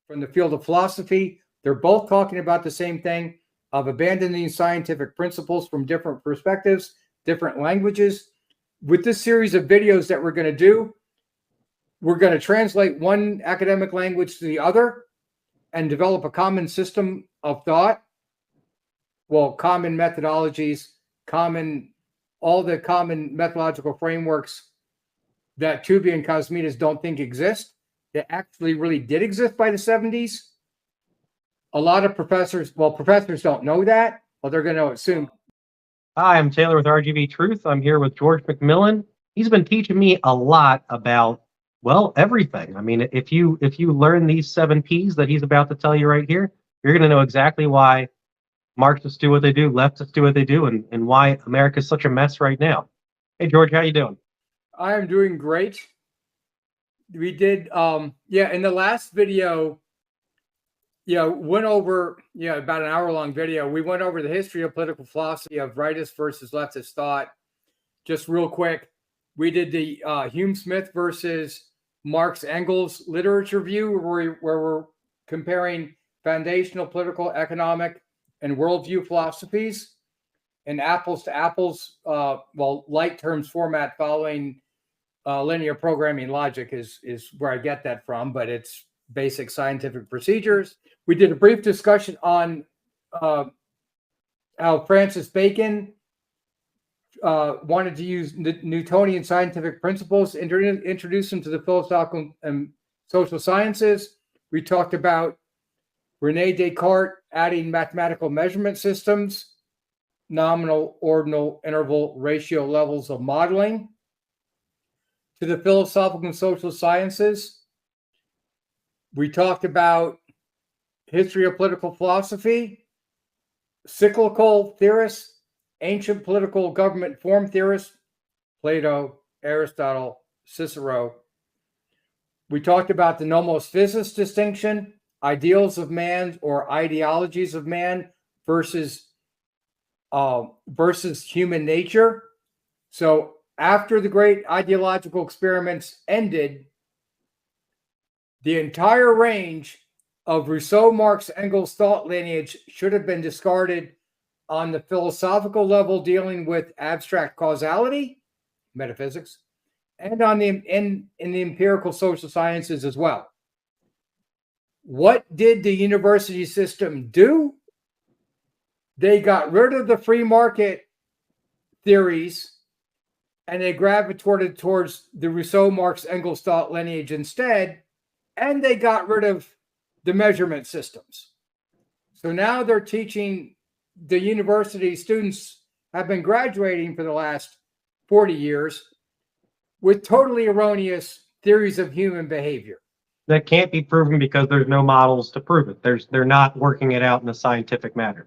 from the field of philosophy. They're both talking about the same thing of abandoning scientific principles from different perspectives, different languages. With this series of videos that we're going to do, we're going to translate one academic language to the other and develop a common system of thought. Well, common methodologies, all the common methodological frameworks that Tooby and Cosmides don't think exist, that actually really did exist by the 70s. A lot of professors don't know that, but they're going to assume. Hi, I'm Taylor with RGVTRUTH. I'm here with George McMillan. He's been teaching me a lot about, well, everything. I mean, if you learn these 7 Ps that he's about to tell you right here, you're going to know exactly why Marxists do what they do, leftists do what they do, and why America's such a mess right now. Hey, George, how you doing? I am doing great. We did, in the last video, went over, about an hour-long video. We went over the history of political philosophy of rightist versus leftist thought. Just real quick, we did the Hume Smith versus Marx Engels literature review, where we're comparing foundational political, economic, and worldview philosophies in apples to apples, light terms format following linear programming logic is where I get that from, but it's basic scientific procedures. We did a brief discussion on how Francis Bacon wanted to use Newtonian scientific principles, introduce them to the philosophical and social sciences. We talked about René Descartes adding mathematical measurement systems, nominal, ordinal, interval, ratio levels of modeling to the philosophical and social sciences. We talked about history of political philosophy, cyclical theorists, ancient political government form theorists, Plato, Aristotle, Cicero. We talked about the nomos physis distinction, ideals of man or ideologies of man versus human nature. So after the great ideological experiments ended, the entire range of Rousseau, Marx, Engels thought lineage should have been discarded on the philosophical level, dealing with abstract causality, metaphysics, and on the in the empirical social sciences as well. What did the university system do? They got rid of the free market theories and they gravitated towards the Rousseau, Marx, Engels thought lineage instead, and they got rid of the measurement systems. So now they're teaching, the university students have been graduating for the last 40 years with totally erroneous theories of human behavior. That can't be proven because there's no models to prove it. They're not working it out in a scientific manner.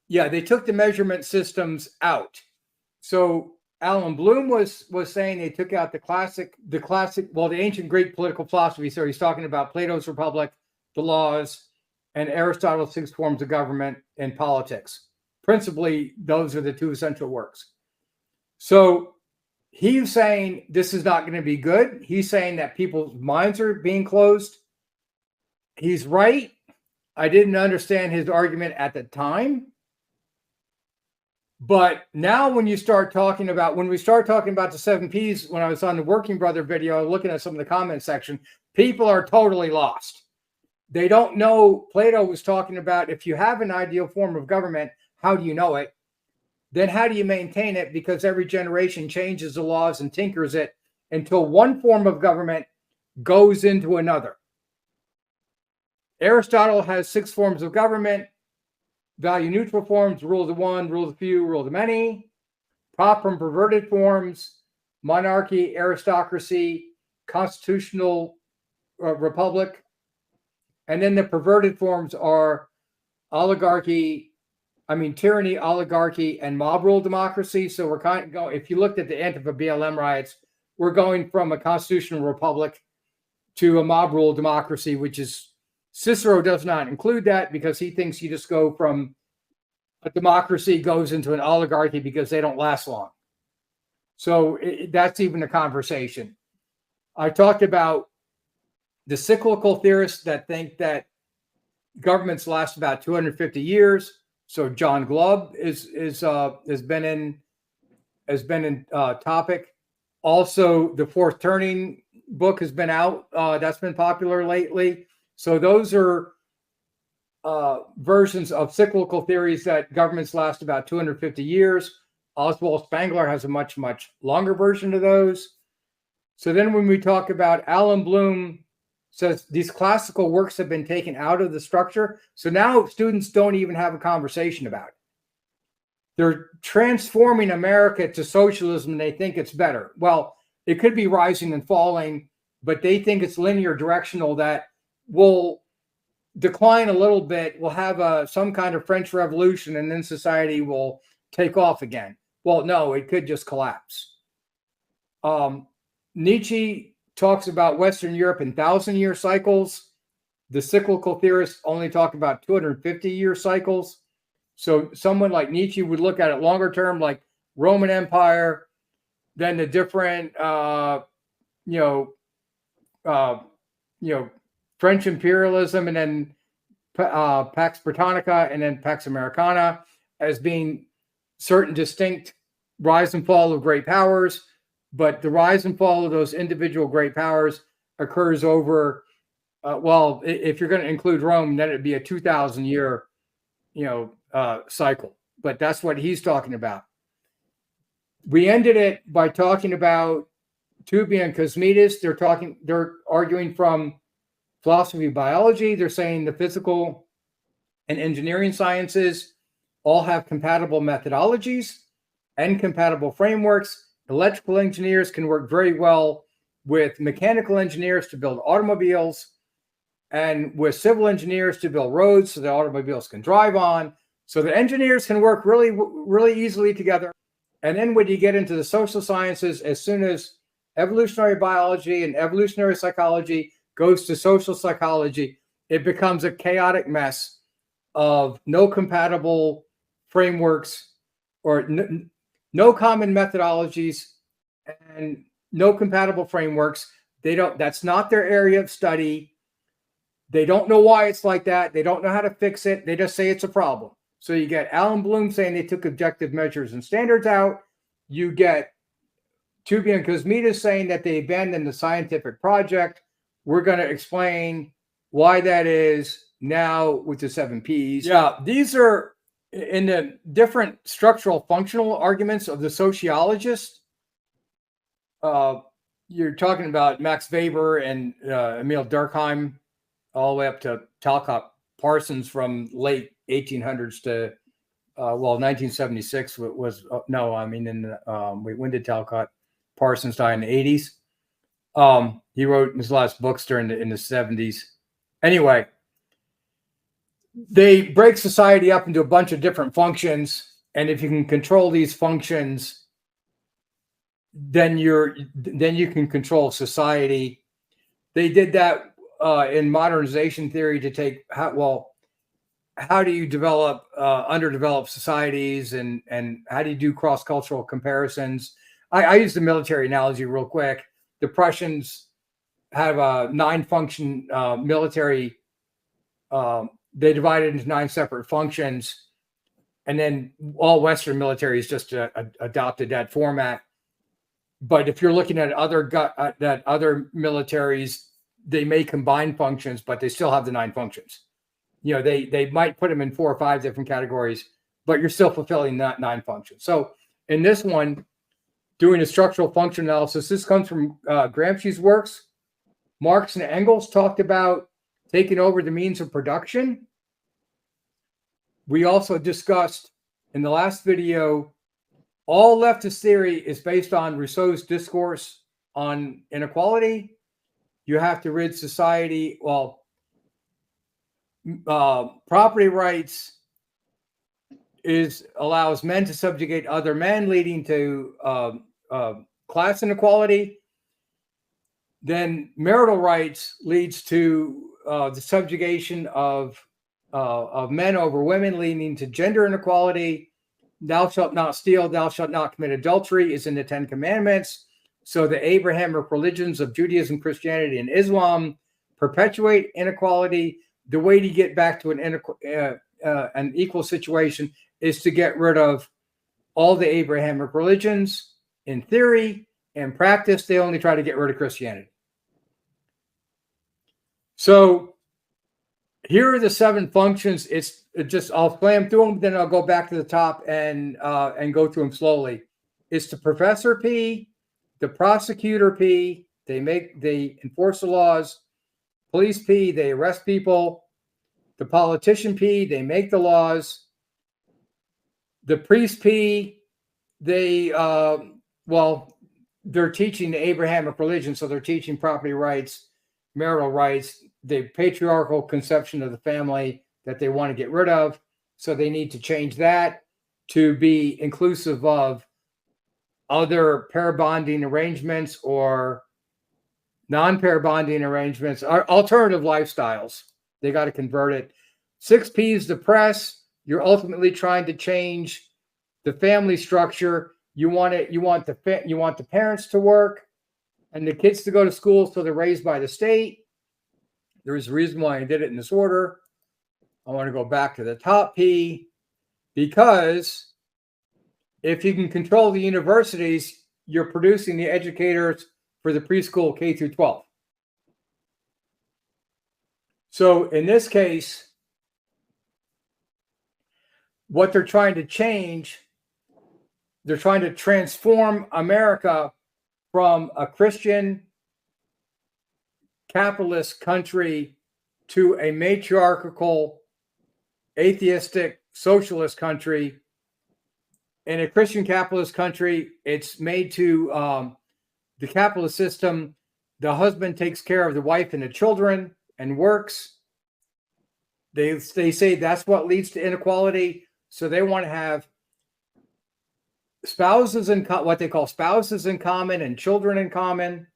Yeah, they took the measurement systems out. So Alan Bloom was saying they took out the ancient Greek political philosophy. So he's talking about Plato's Republic, the laws, and Aristotle's 6 forms of government and politics. Principally, those are the 2 essential works. So he's saying this is not going to be good. He's saying that people's minds are being closed. He's right. I didn't understand his argument at the time. But now when we start talking about the 7 Ps, when I was on the Working Brother video, looking at some of the comment section, people are totally lost. They don't know. Plato was talking about, if you have an ideal form of government, how do you know it? Then how do you maintain it? Because every generation changes the laws and tinkers it until one form of government goes into another. Aristotle has 6 forms of government: value neutral forms, rule of the one, rule of the few, rule of the many; proper and perverted forms, monarchy, aristocracy, constitutional republic. And then the perverted forms are tyranny, oligarchy, and mob rule democracy. So we're kind of going, if you looked at the Antifa BLM riots, we're going from a constitutional republic to a mob rule democracy, which is, Cicero does not include that because he thinks you just go from a democracy goes into an oligarchy because they don't last long. So that's even a conversation. I talked about the cyclical theorists that think that governments last about 250 years. So John Glubb has been in topic. Also, the Fourth Turning book has been out. That's been popular lately. So those are versions of cyclical theories that governments last about 250 years. Oswald Spengler has a much, much longer version of those. So then when we talk about Alan Bloom says these classical works have been taken out of the structure. So now students don't even have a conversation about it. They're transforming America to socialism and they think it's better. Well, it could be rising and falling, but they think it's linear directional, that will decline a little bit. We'll have some kind of French Revolution and then society will take off again. Well, no, it could just collapse. Nietzsche talks about Western Europe in 1,000-year cycles. The cyclical theorists only talk about 250-year cycles. So someone like Nietzsche would look at it longer term, like Roman Empire, then the different, French imperialism, and then Pax Britannica, and then Pax Americana, as being certain distinct rise and fall of great powers. But the rise and fall of those individual great powers occurs over, if you're going to include Rome, then it'd be a 2,000-year, cycle. But that's what he's talking about. We ended it by talking about Tooby and Cosmides. They're arguing from philosophy of biology. They're saying the physical and engineering sciences all have compatible methodologies and compatible frameworks. Electrical engineers can work very well with mechanical engineers to build automobiles, and with civil engineers to build roads so the automobiles can drive on. So the engineers can work really, really easily together. And then when you get into the social sciences, as soon as evolutionary biology and evolutionary psychology goes to social psychology, it becomes a chaotic mess of no compatible frameworks, or no common methodologies and no compatible frameworks. That's not their area of study. They don't know why it's like that. They don't know how to fix it. They just say it's a problem. So you get Alan Bloom saying they took objective measures and standards out. You get Tooby and Cosmides saying that they abandoned the scientific project. We're going to explain why that is now with the 7 Ps. Yeah, these are in the different structural functional arguments of the sociologists. You're talking about Max Weber and Emil Durkheim, all the way up to Talcott Parsons from late 1800s to 1976 was when did Talcott Parsons die? In the 80s. He wrote his last books in the 70s. Anyway, they break society up into a bunch of different functions, and if you can control these functions, then you can control society. They did that in modernization theory to take how do you develop underdeveloped societies, and how do you do cross-cultural comparisons? I use the military analogy real quick. The Prussians have a 9-function military. They divided into 9 separate functions, and then all Western militaries just adopted that format. But if you're looking at other militaries, they may combine functions, but they still have the 9 functions. They might put them in 4 or 5 different categories, but you're still fulfilling that 9 functions. So in this one, doing a structural function analysis, this comes from Gramsci's works. Marx and Engels talked about taking over the means of production. We also discussed in the last video, all leftist theory is based on Rousseau's discourse on inequality. You have to rid society, property rights allows men to subjugate other men, leading to class inequality. Then marital rights leads to the subjugation of men over women, leading to gender inequality. Thou shalt not steal, thou shalt not commit adultery is in the 10 Commandments. So the Abrahamic religions of Judaism, Christianity, and Islam perpetuate inequality. the way to get back to an equal situation is to get rid of all the Abrahamic religions. In theory and practice, they only try to get rid of Christianity. So here are the 7 functions. It's just, I'll slam through them, then I'll go back to the top and go through them slowly. It's the professor P, the prosecutor P, they enforce the laws. Police P, they arrest people. The politician P, they make the laws. The priest P, they're teaching the Abrahamic religion, so they're teaching property rights, marital rights, the patriarchal conception of the family that they want to get rid of. So they need to change that to be inclusive of other pair bonding arrangements or non-pair bonding arrangements, or alternative lifestyles. They got to convert it. 6 P's, the press. You're ultimately trying to change the family structure. You want the parents to work and the kids to go to school, so they're raised by the state. There's a reason why I did it in this order. I want to go back to the top P, because if you can control the universities, you're producing the educators for the preschool K through 12. So in this case, what they're trying to change, they're trying to transform America from a Christian capitalist country to a matriarchal, atheistic, socialist country. In a Christian capitalist country, it's made to the capitalist system. The husband takes care of the wife and the children and works. They say that's what leads to inequality. So they want to have spouses in what they call spouses in common and children in common,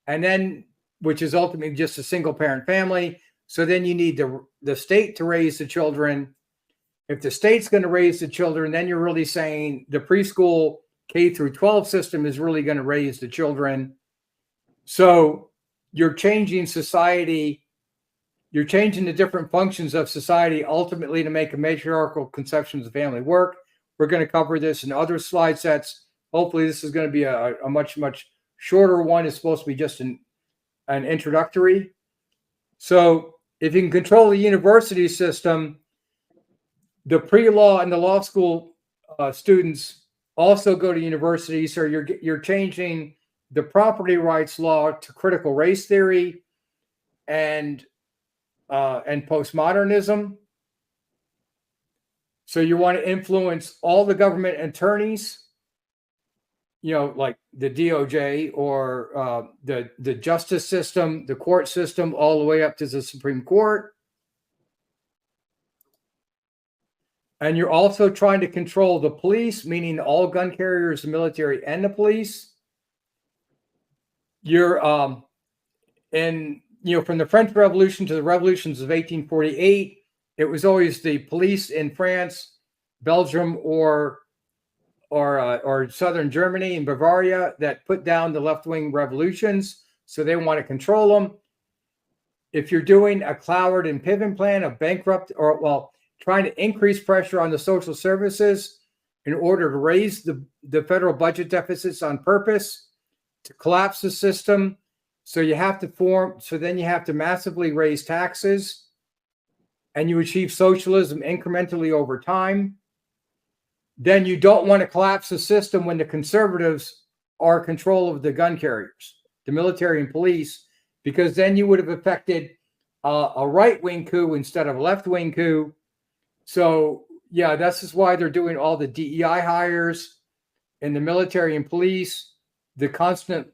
and then which is ultimately just a single parent family. So then you need the state to raise the children. If the state's going to raise the children, then you're really saying the preschool K through 12 system is really going to raise the children. So you're changing society. You're changing the different functions of society ultimately to make a matriarchal conception of the family work. We're going to cover this in other slide sets. Hopefully this is going to be a much, much shorter one. It's supposed to be just an introductory. So if you can control the university system, the pre-law and the law school students also go to university. So you're changing the property rights law to critical race theory and postmodernism. So you want to influence all the government attorneys, like the DOJ or the justice system, the court system, all the way up to the Supreme Court. And you're also trying to control the police, meaning all gun carriers, the military, and the police. You're from the French Revolution to the revolutions of 1848, it was always the police in France, Belgium, or southern Germany and Bavaria that put down the left-wing revolutions. So they want to control them. If you're doing a Cloward and Piven plan of trying to increase pressure on the social services in order to raise the federal budget deficits on purpose, to collapse the system. So then you have to massively raise taxes, and you achieve socialism incrementally over time. Then you don't want to collapse the system when the conservatives are in control of the gun carriers, the military and police, because then you would have affected a right-wing coup instead of a left-wing coup. So yeah, this is why they're doing all the DEI hires in the military and police, the constant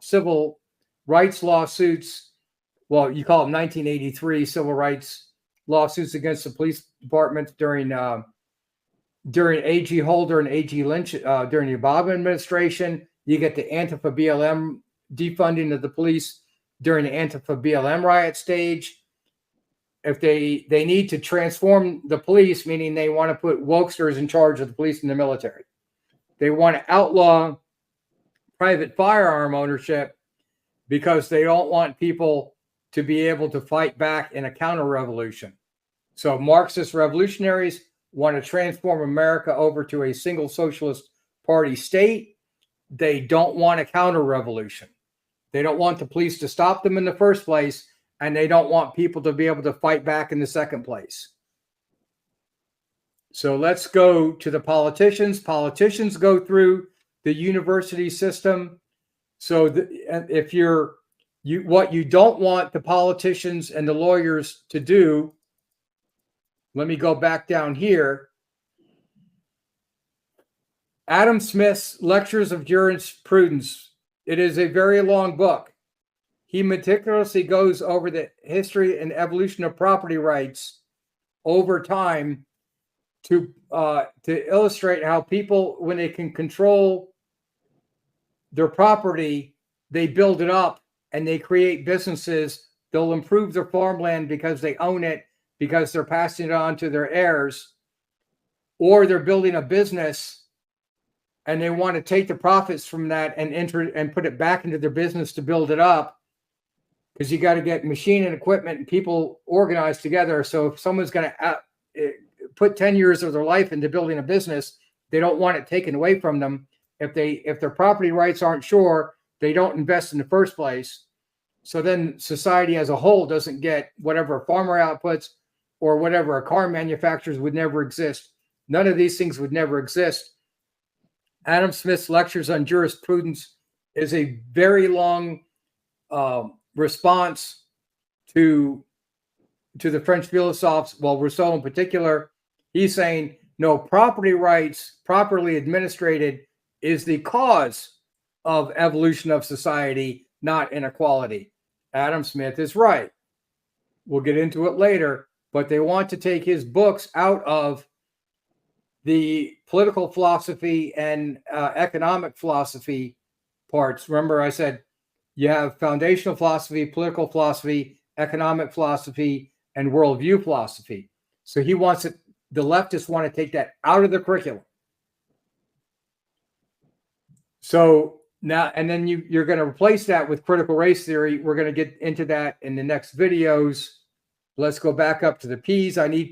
civil rights lawsuits. Well, you call them 1983 civil rights lawsuits against the police department during A.G. Holder and A.G. Lynch during the Obama administration. You get the Antifa BLM defunding of the police during the Antifa BLM riot stage. If they need to transform the police, meaning they want to put wokesters in charge of the police and the military. They want to outlaw private firearm ownership because they don't want people to be able to fight back in a counter-revolution. So Marxist revolutionaries want to transform America over to a single socialist party state. They don't want a counter-revolution. They don't want the police to stop them in the first place, and they don't want people to be able to fight back in the second place. So let's go to the politicians. Politicians go through the university system. So if what you don't want the politicians and the lawyers to do, let me go back down here. Adam Smith's Lectures of Jurisprudence. It is a very long book. He meticulously goes over the history and evolution of property rights over time to illustrate how people, when they can control their property, they build it up and they create businesses. They'll improve their farmland because they own it, because they're passing it on to their heirs, or they're building a business and they want to take the profits from that and put it back into their business to build it up, because you got to get machine and equipment and people organized together. So if someone's going to put 10 years of their life into building a business, they don't want it taken away from them. If their property rights aren't sure, they don't invest in the first place. So then society as a whole doesn't get whatever a farmer outputs or whatever a car manufacturers would never exist. None of these things would never exist. Adam Smith's Lectures on Jurisprudence is a very long response to the French philosophers, well, Rousseau in particular. He's saying, no, property rights properly administrated is the cause of evolution of society, not inequality. Adam Smith is right. We'll get into it later, but they want to take his books out of the political philosophy and economic philosophy parts. Remember, I said you have foundational philosophy, political philosophy, economic philosophy, and worldview philosophy. So he wants it, the leftists want to take that out of the curriculum. So now, and then you're going to replace that with critical race theory. We're going to get into that in the next videos. Let's go back up to the P's. I need to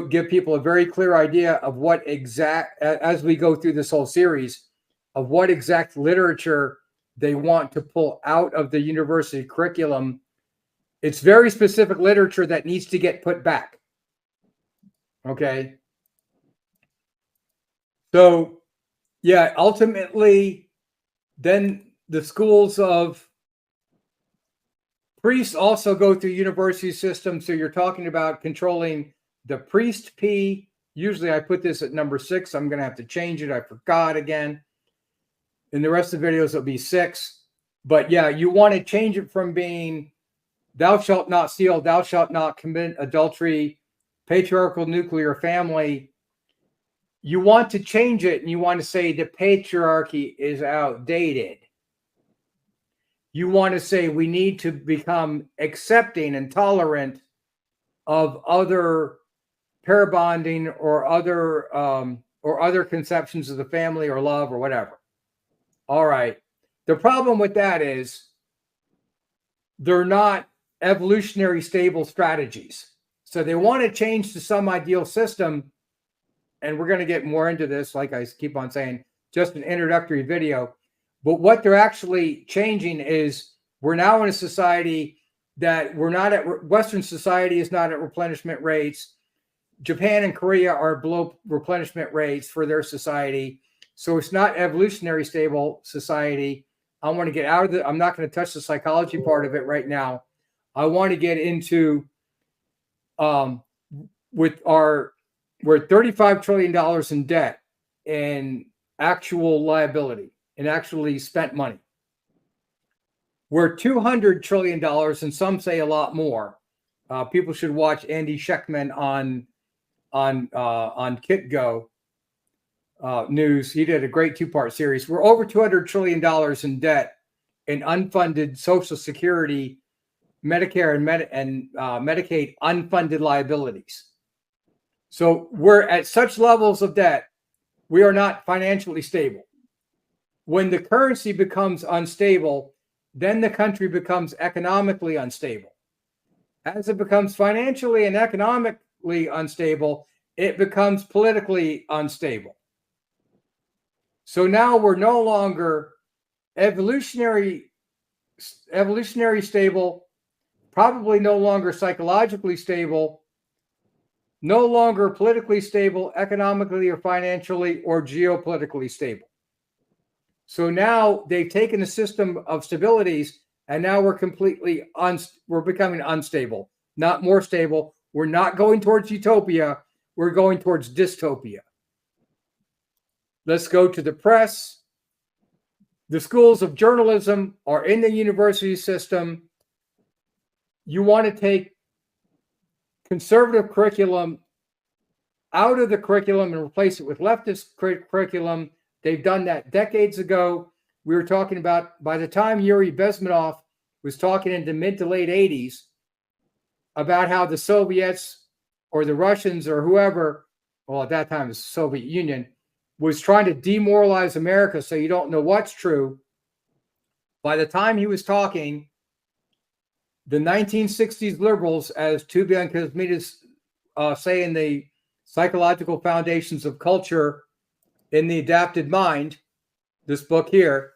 give people a very clear idea of what exact, as we go through this whole series, of what exact literature they want to pull out of the university curriculum. It's very specific literature that needs to get put back. Okay. So, yeah, ultimately, then the schools of priests also go through university system. So you're talking about controlling the priest P. Usually I put this at number 6. I'm going to have to change it. I forgot again. In the rest of the videos, it'll be 6. But yeah, you want to change it from being thou shalt not steal, thou shalt not commit adultery, patriarchal nuclear family. You want to change it and you want to say the patriarchy is outdated. You want to say we need to become accepting and tolerant of other pair bonding or other conceptions of the family or love or whatever. All right. The problem with that is they're not evolutionary stable strategies. So they want to change to some ideal system. And we're going to get more into this, like I keep on saying, just an introductory video. But what they're actually changing is we're now in a society that we're not at, Western society is not at replenishment rates. Japan and Korea are below replenishment rates for their society. So it's not evolutionary stable society. I want to get out of I'm not going to touch the psychology part of it right now. I want to get into we're $35 trillion in debt and actual liability and actually spent money. We're $200 trillion, and some say a lot more. People should watch Andy Schechtman on KitGo News. He did a great 2-part series. We're over $200 trillion in debt in unfunded Social Security, Medicare, and Medicaid unfunded liabilities. So we're at such levels of debt, we are not financially stable. When the currency becomes unstable, then the country becomes economically unstable. As it becomes financially and economically unstable, it becomes politically unstable. So now we're no longer evolutionary stable, probably no longer psychologically stable, no longer politically stable, economically or financially or geopolitically stable. So now they've taken a system of stabilities, and now we're we're becoming unstable, not more stable. We're not going towards utopia. We're going towards dystopia. Let's go to the press. The schools of journalism are in the university system. You want to take conservative curriculum out of the curriculum and replace it with leftist curriculum. They've done that decades ago. We were talking about, by the time Yuri Bezmenov was talking in the mid to late 80s about how the Soviets or the Russians or whoever, well, at that time it was the Soviet Union, was trying to demoralize America so you don't know what's true. By the time he was talking, the 1960s liberals, as Tubia and Kosmides say in the Psychological Foundations of Culture in the Adapted Mind, this book here,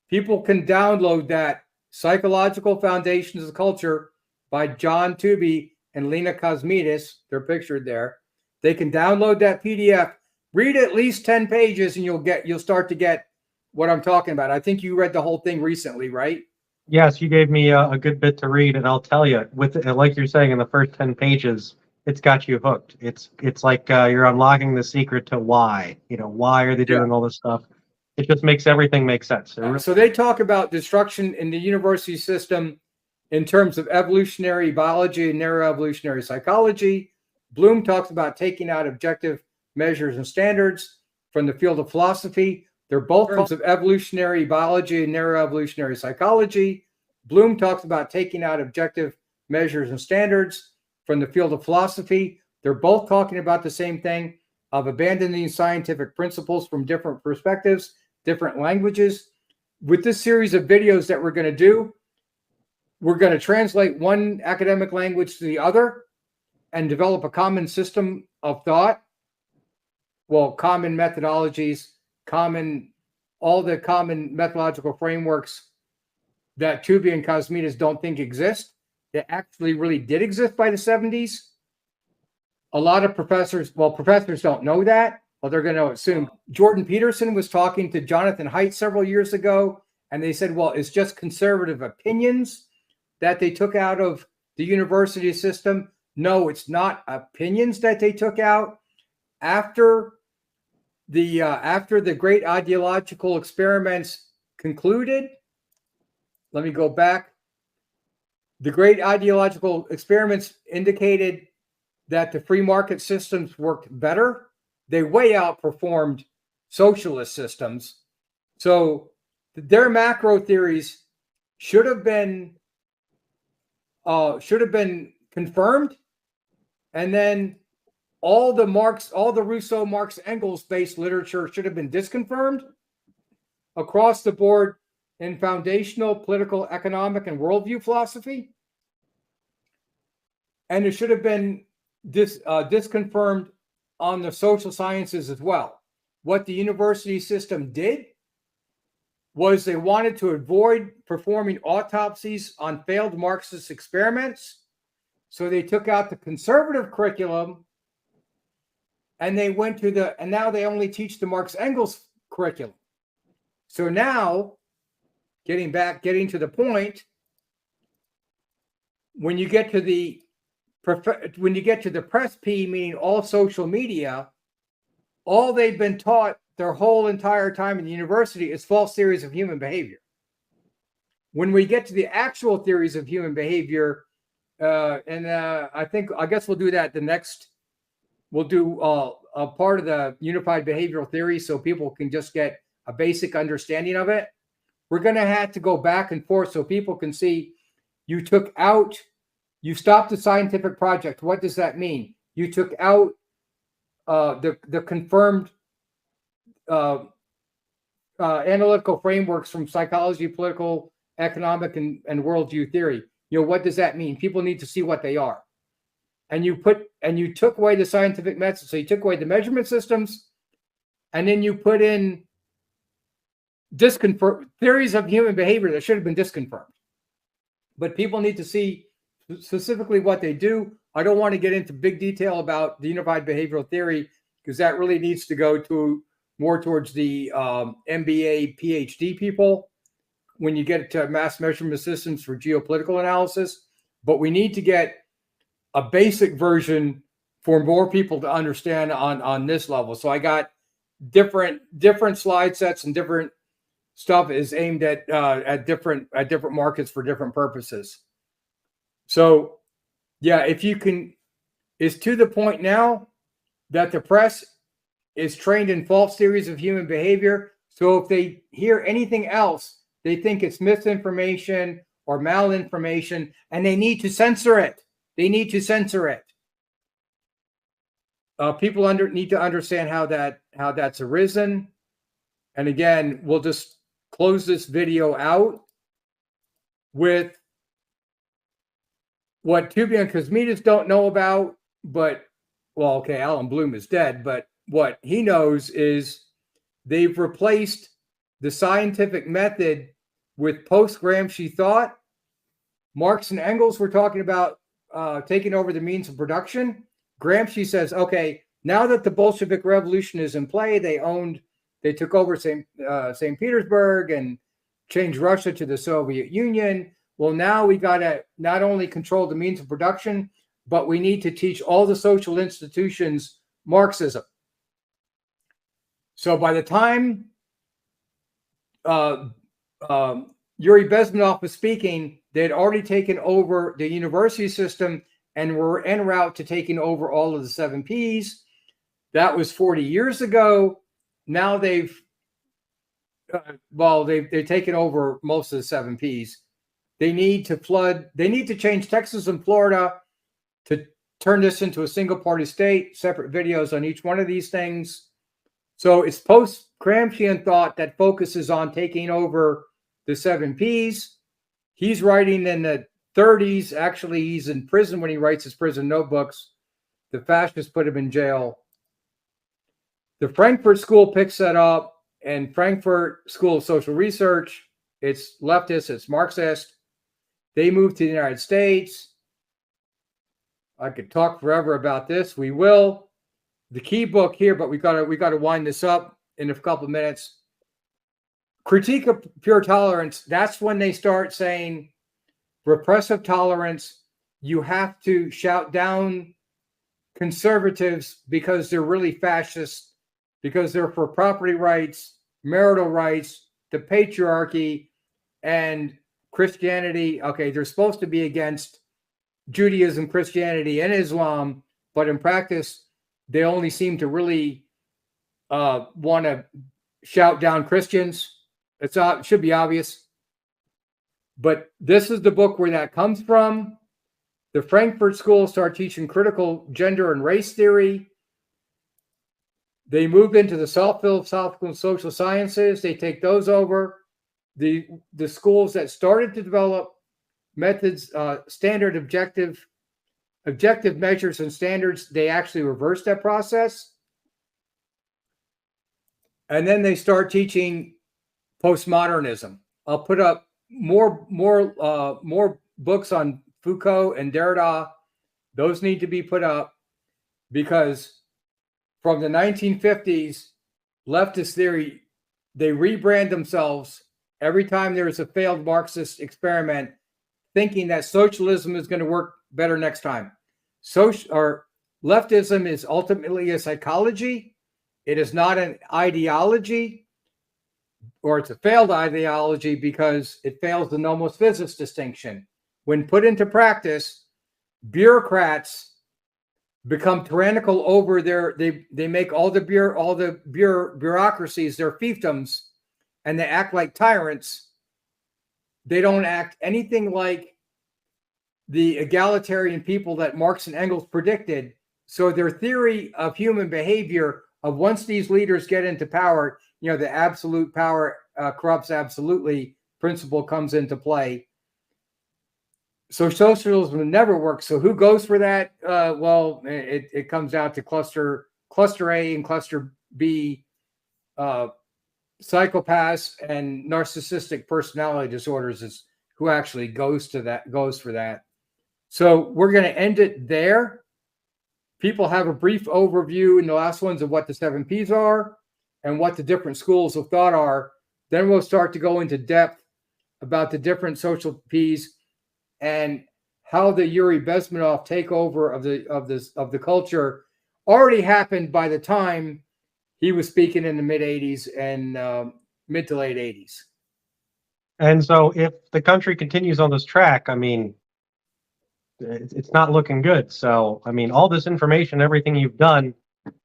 people can download that Psychological Foundations of Culture by John Tooby and Lena Kosmides. They're pictured there. They can download that PDF, read at least 10 pages, and you'll start to get what I'm talking about. I think you read the whole thing recently, right? Yes, you gave me a good bit to read, and I'll tell you, with like you're saying, in the first 10 pages, it's got you hooked. It's like you're unlocking the secret to why. Why are they doing all this stuff? It just makes everything make sense. So they talk about destruction in the university system in terms of evolutionary biology and neuroevolutionary psychology. Bloom talks about taking out objective measures and standards from the field of philosophy. They're both terms of evolutionary biology and neuroevolutionary psychology. Bloom talks about taking out objective measures and standards from the field of philosophy. They're both talking about the same thing, of abandoning scientific principles from different perspectives, different languages. With this series of videos that we're going to do, we're going to translate one academic language to the other and develop a common system of thought. Well, common methodologies, all the common methodological frameworks that Tooby and Kosmides don't think exist. They actually really did exist by the 70s. A lot of professors don't know that. Well, they're going to assume. Jordan Peterson was talking to Jonathan Haidt several years ago, and they said, well, it's just conservative opinions that they took out of the university system. No, it's not opinions that they took out. After the great ideological experiments concluded, let me go back. The great ideological experiments indicated that the free market systems worked better. They way outperformed socialist systems. So their macro theories should have been confirmed, and then all the Rousseau, Marx, Engels based literature should have been disconfirmed across the board in foundational political, economic, and worldview philosophy. And it should have been disconfirmed on the social sciences as well. What the university system did was they wanted to avoid performing autopsies on failed Marxist experiments. So they took out the conservative curriculum, and they went to and now they only teach the Marx Engels curriculum. So now, getting to the point, when you get to the press P, meaning all social media, all they've been taught their whole entire time in the university is false theories of human behavior. When we get to the actual theories of human behavior, I guess we'll do that we'll do a part of the unified behavioral theory so people can just get a basic understanding of it. We're going to have to go back and forth so people can see you stopped the scientific project. What does that mean? You took out the confirmed analytical frameworks from psychology, political economic and worldview theory. What does that mean? People need to see what they are. And you took away the scientific method. So you took away the measurement systems, and then you put in disconfirmed theories of human behavior that should have been disconfirmed. But people need to see specifically what they do. I don't want to get into big detail about the unified behavioral theory because that really needs to go to more towards the MBA, PhD people when you get to mass measurement systems for geopolitical analysis. But we need to get a basic version for more people to understand on this level. So I got different slide sets, and different stuff is aimed at different markets for different purposes. So yeah, if you can, it's to the point now that the press is trained in false theories of human behavior. So if they hear anything else, they think it's misinformation or malinformation, and they need to censor it. They need to censor it. People need to understand how that's arisen. And again, we'll just close this video out with what Tubi and Cosmides don't know about, but, well, okay, Alan Bloom is dead, but what he knows is they've replaced the scientific method with post-Gramsci thought. Marx and Engels were talking about taking over the means of production. Gramsci says, okay, now that the Bolshevik Revolution is in play, they took over St. Petersburg and changed Russia to the Soviet Union. Well, now we got to not only control the means of production, but we need to teach all the social institutions Marxism. So by the time Yuri Bezmenov was speaking, they had already taken over the university system and were en route to taking over all of the 7 Ps. That was 40 years ago. Now they've taken over most of the 7 Ps. They need to change Texas and Florida to turn this into a single party state, separate videos on each one of these things. So it's post-Gramscian thought that focuses on taking over the 7 Ps. He's writing in the 30s. Actually, he's in prison when he writes his prison notebooks. The fascists put him in jail. The Frankfurt School picks that up, and Frankfurt School of Social Research, it's leftist, it's Marxist. They moved to the United States. I could talk forever about this. We will. The key book here, but we got to wind this up in a couple of minutes. Critique of Pure Tolerance. That's when they start saying repressive tolerance. You have to shout down conservatives because they're really fascist, because they're for property rights, marital rights, the patriarchy, and Christianity. Okay, they're supposed to be against Judaism, Christianity, and Islam, but in practice, they only seem to really want to shout down Christians. It should be obvious. But this is the book where that comes from. The Frankfurt School started teaching critical gender and race theory. They moved into the philosophical and social sciences. They take those over. The schools that started to develop methods, standard objective measures and standards, they actually reversed that process. And then they start teaching postmodernism. I'll put up more books on Foucault and Derrida. Those need to be put up because from the 1950s, leftist theory, they rebrand themselves every time there is a failed Marxist experiment, thinking that socialism is going to work better next time. Leftism is ultimately a psychology. It is not an ideology, or it's a failed ideology because it fails the nomos physis distinction. When put into practice, bureaucrats become tyrannical over they make all the bureaucracies their fiefdoms, and they act like tyrants. They don't act anything like the egalitarian people that Marx and Engels predicted. So their theory of human behavior of once these leaders get into power, the absolute power corrupts absolutely, principle comes into play. So socialism will never work. So who goes for that? Well, it comes out to cluster A and cluster B, psychopaths and narcissistic personality disorders is who actually goes for that. So we're going to end it there. People have a brief overview in the last ones of what the 7 Ps are and what the different schools of thought are. Then we'll start to go into depth about the different social Ps and how the Yuri Bezmenov takeover of the culture already happened by the time he was speaking in the mid 80s and mid to late 80s. And so if the country continues on this track, I mean, it's not looking good. So, I mean, all this information, everything you've done,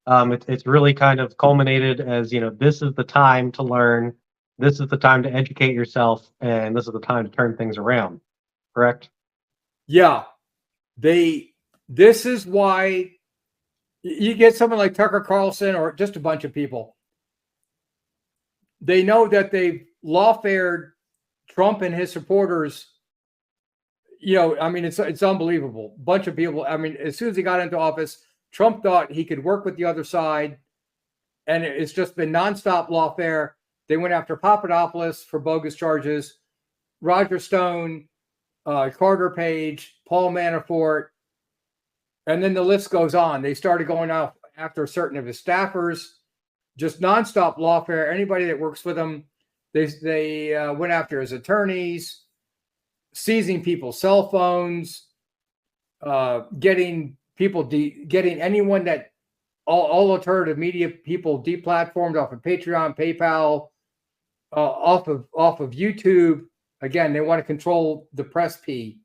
it's really kind of culminated as, this is the time to learn, this is the time to educate yourself, and this is the time to turn things around. Correct? Yeah. This is why you get someone like Tucker Carlson or just a bunch of people. They know that they've lawfared Trump and his supporters. I mean, it's unbelievable. Bunch of people. I mean, as soon as he got into office, Trump thought he could work with the other side, and it's just been nonstop lawfare. They went after Papadopoulos for bogus charges, Roger Stone, Carter Page, Paul Manafort, and then the list goes on. They started going out after certain of his staffers, just nonstop lawfare. Anybody that works with him, they went after his attorneys, seizing people's cell phones, getting anyone that all alternative media people deplatformed off of Patreon, PayPal, off of YouTube. Again, they want to control the press P.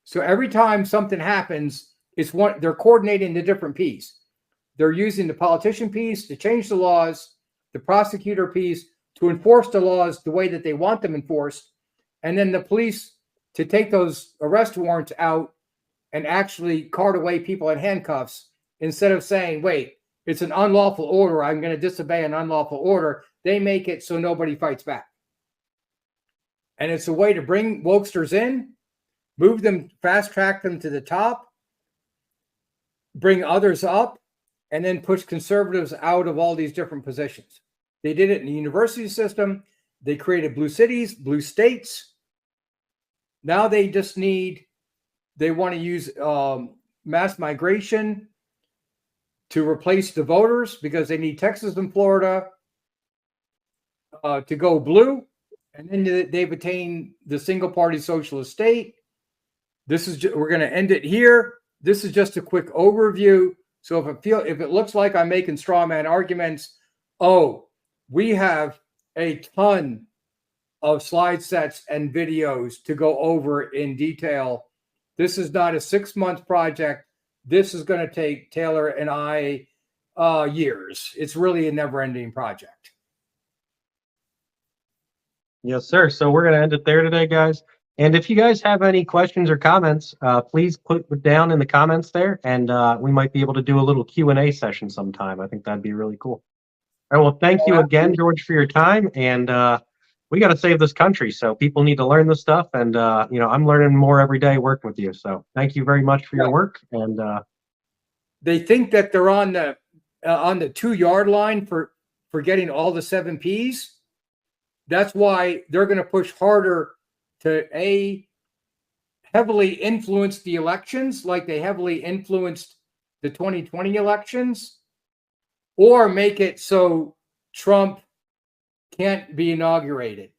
So every time something happens, they're coordinating the different Ps. They're using the politician piece to change the laws, the prosecutor piece to enforce the laws the way that they want them enforced, and then the police to take those arrest warrants out and actually cart away people in handcuffs instead of saying, wait, it's an unlawful order, I'm going to disobey an unlawful order. They make it so nobody fights back. And it's a way to bring wokesters in, move them, fast track them to the top, bring others up, and then push conservatives out of all these different positions. They did it in the university system. They created blue cities, blue states. Now they want to use mass migration to replace the voters because they need Texas and Florida to go blue. And then they've attained the single party socialist state. We're going to end it here. This is just a quick overview. So if it looks like I'm making straw man arguments, we have a ton of slide sets and videos to go over in detail. This is not a 6-month project. This is going to take Taylor and I years. It's really a never-ending project. Yes, sir. So we're going to end it there today, guys. And if you guys have any questions or comments, please put it down in the comments there, and we might be able to do a little Q&A session sometime. I think that'd be really cool. All right, well, thank you again, George, for your time. And we got to save this country, so people need to learn this stuff. And, I'm learning more every day working with you. So thank you very much for your work. And they think that they're on the 2-yard line for getting all the 7 Ps. That's why they're going to push harder to heavily influence the elections like they heavily influenced the 2020 elections, or make it so Trump can't be inaugurated.